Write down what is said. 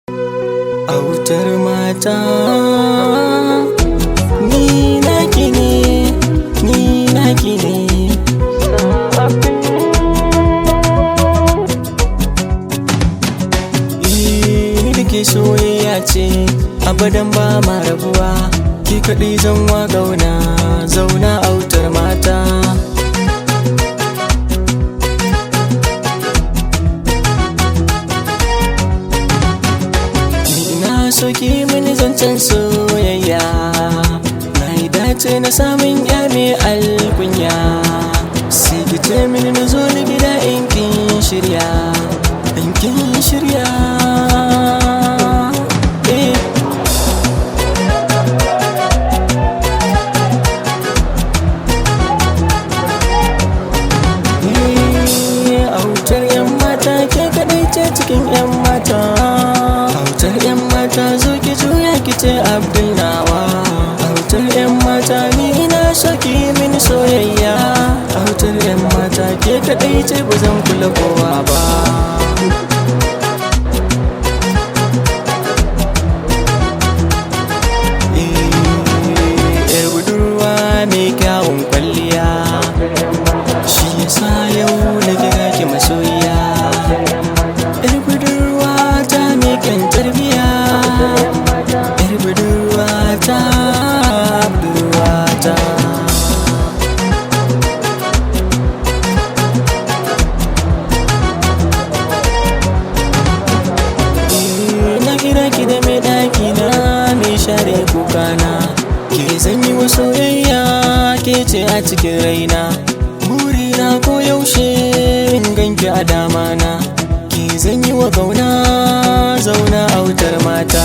Autar mata ni naki ne, ni naki ne. Ni da ke soyayya ce abadan ba ma rabuwa, ki kaɗai zan wa gauna, zauna autar mata. So ki mini zancen soyayya, na yi dace na samun ya mai alkunya. Sai ki ce mini na zo ni gida in kin shirya, in kin shirya. Autar 'yan mata ke kaɗai ce cikin 'yan mata. Autar 'yan mata zo ki juya ki ce Abdul nawa. Autar 'yan mata ni ina so ki mini soyayya. Autar 'yan mata ke kaɗai ce ba zan kula kowa ba. Budurwa mai kyawun kwalliya, shi yasa yau na kira ki masoyiya. Budurwa ta mai kyan tarbiya, budurwa ta, budurwa ta. Na kira ki da mai ɗaki na, mai share kukana. Ke zan yi wa soyayya, ke ce a cikin raina. Burina ko yaushe in ganki a damana. Ke zan yi wa gauna, zauna autar mata.